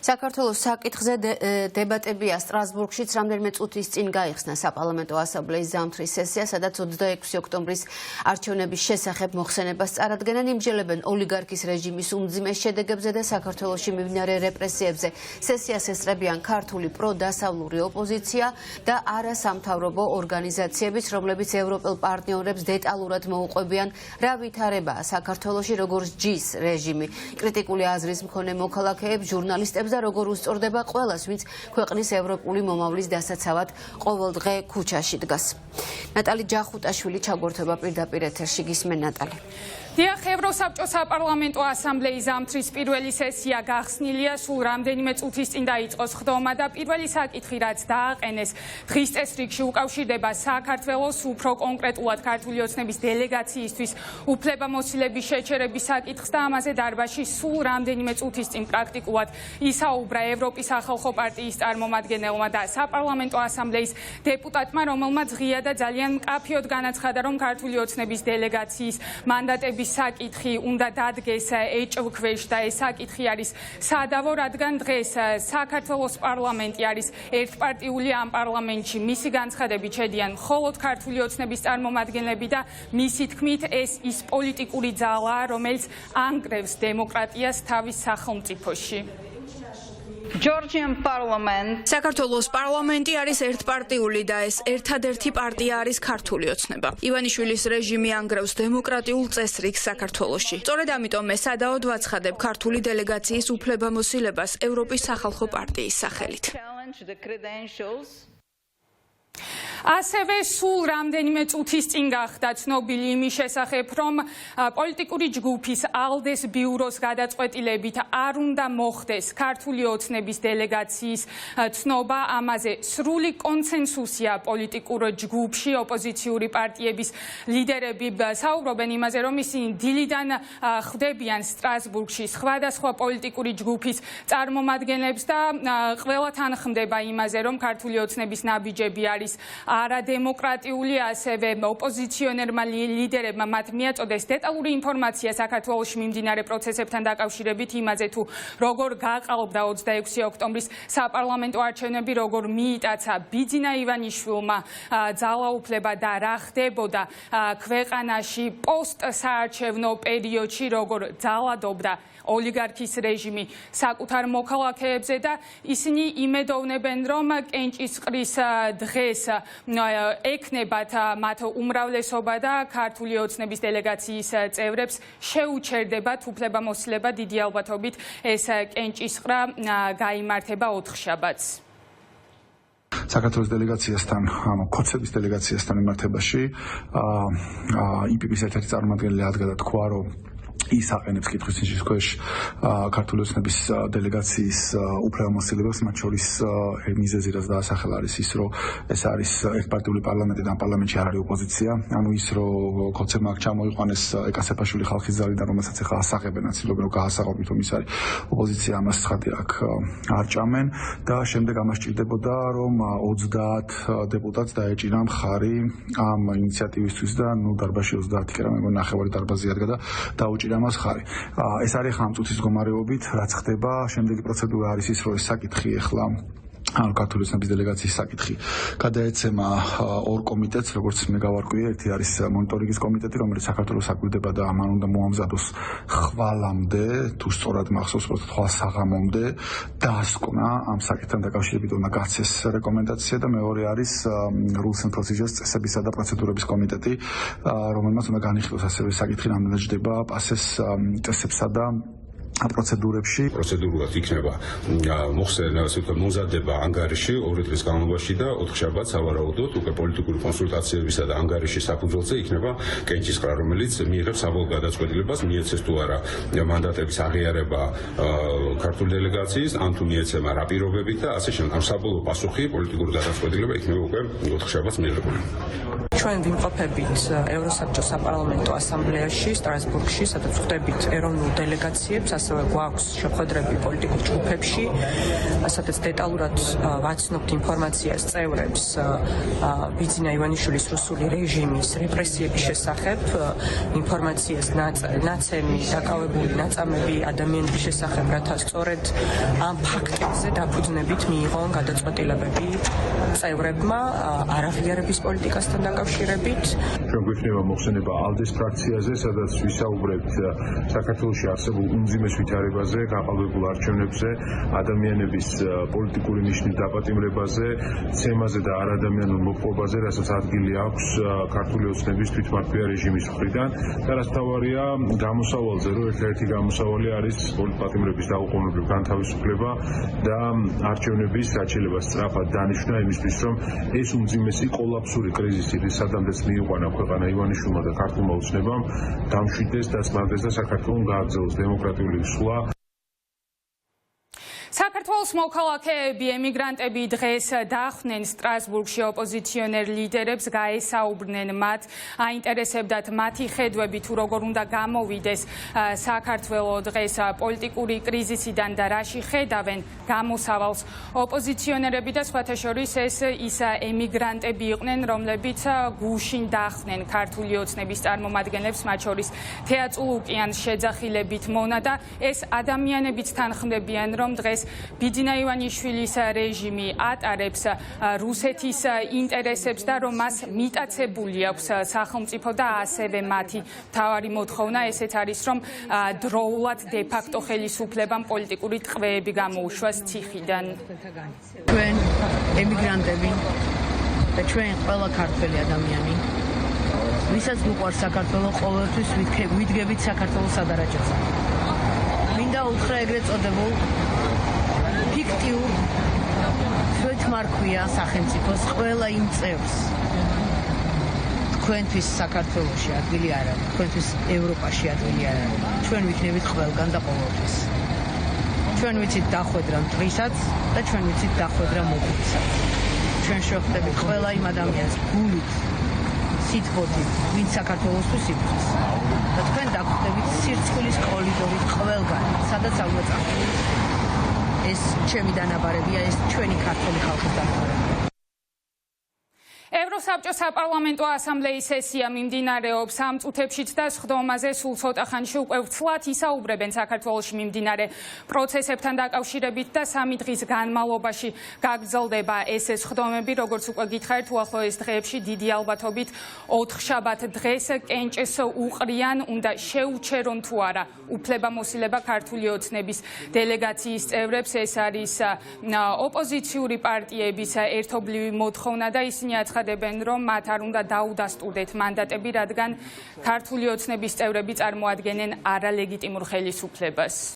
საქართველოს საკითხზე დებატებია სტრასბურგშიც რამდენიმე წუთის წინ გაიხსნა საპარლამენტო ასამბლეის ზამთრის სესია, სადაც 26 ოქტომბრის არჩევნების შესახებ მოხსენებას წარადგენენ, იმჯელებენ ოლიგარქის რეჟიმის უმძიმეს შედეგებზე და საქართველოში მიმდინარე რეპრესიებზე. სესიას ესწრებიან ქართული პროდასავლური ოპოზიცია და არასამთავრობო ორგანიზაციებიც, რომლებიც ევროპელ პარტნიორებს დეტალურად მოუყვებიან, რა ვითარებაა საქართველოში, როგორც ჯის რეჟიმი. კრიტიკული აზრის მქონე მოქალაქეებს, ჟურნალისტებს და როგორ უსწორდება ყველას, ვინც ქვეყნის ევროპული მომავლის დასაცავად ყოველდღე ქუჩაში დგას. ნატალი ჯახუტაშვილი ჩაგვერთვება პირდაპირ ეთერში. გისმენ ნატალი. დიახ, ევროსაბჭოს საპარლამენტო ასამბლეის ზამთრის პირველი სესია გახსნილია, სულ რამდენიმე წუთის წინ დაიწყო სხდომა და პირველი საკითხი, რაც დააყენეს დღის წესრიგში, უკავშირდება საქართველოს, უფრო კონკრეტულად ქართული ოცნების დელეგაციისთვის უფლებამოსილების შეჩერების საკითხს და ამაზე დარბაზში სულ რამდენიმე წუთის წინ პრაქტიკულად ისაუბრა ევროპის სახალხო პარტიის წარმომადგენელმა და საპარლამენტო ასამბლეის დეპუტატმა, რომელმაც ღია და ძალიან მკაფიოდ განაცხადა, რომ ქართული ოცნების დელეგაციის მანდატების საკითხი უნდა დადგეს ეჭვქვეშ და ეს საკითხი არის სადავო, რადგან დღეს საქართველოს პარლამენტი არის ერთპარტიული ამ პარლამენტში. მისი განცხადებით შედიან მხოლოდ ქართული ოცნების წარმომადგენლები და მისი თქმით ეს ის პოლიტიკური ძალაა, რომელიც ანგრევს დემოკრატიას თავის სახელმწიფოში. საქართველოს პარლამენტი არის ერთპარტიული და ეს ერთადერთი პარტია არის ქართული ოცნება. ივანიშვილის რეჟიმი ანგრევს დემოკრატიულ წესრიგს საქართველოში. სწორედ ამიტომ მე სადაოდ ვაცხადებ ქართული დელეგაციის უფლებამოსილებას ევროპის სახალხო პარტიის სახელით. ასევე სულ რამდენიმე წუთის წინ გახდა ცნობილი იმის შესახებ, რომ პოლიტიკური ჯგუფის ალდეს ბიუროს გადაწყვეტილებით არ უნდა მოხდეს ქართული ოცნების დელეგაციის ცნობა. ამაზე სრული კონსენსუსია პოლიტიკურ ჯგუფში. ოპოზიციური პარტიების ლიდერები საუბრობენ იმაზე, რომ ისინი დილიდან ხვდებიან სტრასბურგში სხვადასხვა პოლიტიკური ჯგუფის წარმომადგენლებს და ყველა თანხმდება იმაზე, რომ ქართული ოცნების ნაბიჯები არის არადემოკრატიული, ასევე ოპოზიციონერმა ლიდერებმა მათ მიაწოდეს დეტალური ინფორმაცია საქართველოში მიმდინარე პროცესებთან დაკავშირებით, იმაზე თუ როგორ გაყალბდა 26 ოქტომბრის საპარლამენტო არჩევნები, როგორ მიიტაცა ბიძინა ივანიშვილმა ძალაუფლება და რა ხდებოდა ქვეყანაში პოსტსაარჩევნო პერიოდში, როგორ ძალადობდა ოლიგარქის რეჟიმი საკუთარ მოქალაქეებზე და ისინი იმედოვნებენ, რომ კენჭისყრის დღეს ექნებათ მათ უმრავლესობა და ქართული ოცნების დელეგაციის წევრებს შეუჩერდებათ უფლებამოსილება. დიდი ალბათობით ეს კენჭისყრა გაიმართება ოთხშაბათს. საქართველოს დელეგაციასთან, ქოცების დელეგაციასთან მიმართებაში იპიპის ერთ-ერთი წარმომადგენელი ადგა და თქვა, რომ ის აყენებს კითხვის ნიშნის ქვეშ ქართული ოცნების დელეგაციის უფლებამოსილებას, მათ შორის მიზეზი, რაც დაასახელა, არის ის, რომ ეს არის ერთპარტიული პარლამენტი და ამ პარლამენტში არ არის ოპოზიცია. ანუ ის, რომ ქოცებმა აქ ჩამოიყვანეს ეკასეფაშვილი ხალხის ძალიდან, რომელსაც ახლა ასაღებენ, ცდილობენ რომ გაასაღობთ, რომ ის არის ოპოზიცია, ამას ცხადი აქ არ ჭამენ და შემდეგ ამას ჭირდებოდა, რომ 30 დეპუტატს დაეჭირა მხარი ამ ინიციატივისთვის და დარბაზში 30 კი რა, მე მგონი 9 დარბაზი ადგა და დაუჭირა ამას ხარი. ეს არის ხამ წუთის მდგომარეობით, რაც ხდება. შემდეგი პროცედურა არის ის, რომ ეს საკითხი ახლა ქართული ოცნების დელეგაციის საკითხი გადაეცემა ორ კომიტეტს, როგორც მე გავარკვიე. ერთი არის მონიტორინგის კომიტეტი, რომელიც საქართველოს აკვირდება და მან უნდა მოამზადოს ხვალამდე, თუ სწორად მახსოვს, ხვალ საღამომდე დასკვნა ამ საკითხთან დაკავშირებით უნდა გაცეს რეკომენდაცია და მეორე არის rules and procedures წესებისა და პროცედურების კომიტეტი, რომელმაც უნდა განიხილოს ასევე საკითხი, რამდენად ჯდება პასეს წესებსა და პროცედურებში. პროცედურულად იქნება მომზადება ანგარიში 2 დღის განმავლობაში და 4 შაბათს სავარაუდოდ უკვე პოლიტიკური კონსულტაციებისა და ანგარიშის საფუძველზე იქნება კენჭისყრა, რომელიც მიიღებს საბოლოო გადაწყვეტილებას, მიეცეს თუ არა მანდატების აღიარება ქართული დელეგაციის, ან თუ მიეცემა რა პირობებით და ასე შემდეგ. ამ საბოლოო პასუხი პოლიტიკური გადაწყვეტილება იქნება უკვე 4 შაბათს მიღებული. ჩვენ ვიმყოფებით ევროსაბჭოს საპარლამენტო ასამბლეაში სტრასბურგში, სადაც ხვდებით ეროვნულ დელეგაციებს, ასევე გვაქვს შეხვედრები პოლიტიკურ ჯგუფებში, სადაც დეტალურად ვაცნობთ ინფორმაციას წევრებს ბიძინა ივანიშვილის რუსული რეჟიმის რეპრესიების შესახებ, ინფორმაციას ნაცემი დაკავებული ნაწამები ადამიანების შესახებ, რათა სწორედ ამ ფაქტებზე დაფუძნებით მიიღონ გადაწყვეტილებები წევრებმა არაღიარების პოლიტიკასთან დაკავშირებით. ჩვენ გვექნება მოხსენება ალდეს ფრაქციაზე, სადაც ვისაუბრებთ საქართველოში არსებულ უმძიმეს ვითარებაზე, გაყალბებულ არჩევნებზე, ადამიანების პოლიტიკური ნიშნის დაპატიმრებაზე, ცემაზე და არადამიანურ მოპყრობაზე, რასაც ადგილი აქვს ქართული ოცნების თვითმმართველ რეჟიმის მხრიდან. და რაც მთავარია, გამოსავალზე, რომ ერთ-ერთი გამოსავალი არის პოლიტპატიმრების დაუყოვნებლივ განთავისუფლება და არჩევნების გაჩერება სწრაფად დანიშვნა იმისთვის, რომ ეს უმძიმესი კოლაფსური კრიზისი, რის სადამდეც მიიყვანა ქვეყანა ივანიშვილმა და ქართულმა ოცნებამ, დამშვიდეს, დასმარდეს და საქართველოს გააგრძელოს დემოკრატიული სვლა. საქართველოს მოქალაქეები, ემიგრანტები დღეს დახვდნენ სტრასბურგში ოპოზიციონერ ლიდერებს, გაესაუბრნენ მათ, აინტერესებდათ მათი ხედვები თუ როგორ უნდა გამოვიდეს საქართველო დღეს პოლიტიკური კრიზისიდან და რაში ხედავენ გამოსავალს ოპოზიციონერები და სხვათა შორის ეს ის ემიგრანტები იყვნენ, რომლებიც გუშინ დახვდნენ ქართული ოცნების წარმომადგენლებს, მათ შორის თეატრულ ოკეანს შეძახილებით მონა და ეს ადამიანებიც თანხმდებიან, რომ დღეს ბიძინა ივანიშვილის რეჟიმი ატარებს რუსეთის ინტერესებს და რომ მას მიტაცებული აქვს სახელმწიფო და ასევე მათი მთავარი მოთხოვნა ესეც არის, რომ დროულად დე-ფაქტო ხელისუფლებამ პოლიტიკური ტყვეები გამოუშვას ციხიდან. ჩვენ ემიგრანტები და ჩვენ ყველა ქართველი ადამიანი, ვისაც მიყვარს საქართველო, ყოველთვის ვიდგებით საქართველოს სადარაჯოზე. მინდა უთხრა ეგრეთ წოდებულ ფიქტიურ თვითმარქვია სახელმწიფოს ყველა იმ წევრს. თქვენთვის საქართველოში ადგილი არ არის, თქვენთვის ევროპაში ადგილი არ არის. ჩვენ ვიქნებით ყველგან და ყოველთვის. ჩვენ ვიცით დახვედრა მტვრისაც და ჩვენ ვიცით დახვედრა მოგვიცაც. ჩვენ შევხვდებით ყველა იმ ადამიანს გულით, სიტყვით, ვინც საქართველოსთვის იბრძვის. და თქვენ დაგვხვდებით სირცხვილის კორიდორით ყველგან, სადაც ალბათ წახდებით. ეს ჩემი დანაბარებია, ეს ჩვენი ქართული ხალხის დანაბარებია. ევროსაბჭოს საპარლამენტო ასამბლეის სესია მიმდინარეობს ამ წუთებშიც და სხდომაზე სულ ცოტა ხანში უკვე ვცლად ისაუბრებენ საქართველოში მიმდინარე პროცესებთან დაკავშირებით და 3 დღის განმავლობაში გაგრძელდება ეს სხდომები, როგორც უკვე გითხარით, უახლოეს დღეებში დიდი ალბათობით 4 შაბათ დღეს კენჭეს უყრიან, უნდა შეუჩერონ თუ არა უფლებამოსილება ქართული ოცნების დელეგაციის წევრებს. ეს არის ოპოზიციური პარტიების ერთობლივი მოთხოვნა და ისინი აცხადებენ, რომ მათ არ უნდა დაუდასტურდეთ მანდატები, რადგან ქართული ოცნების წევრები წარმოადგენენ არალეგიტიმურ ხელისუფლებას.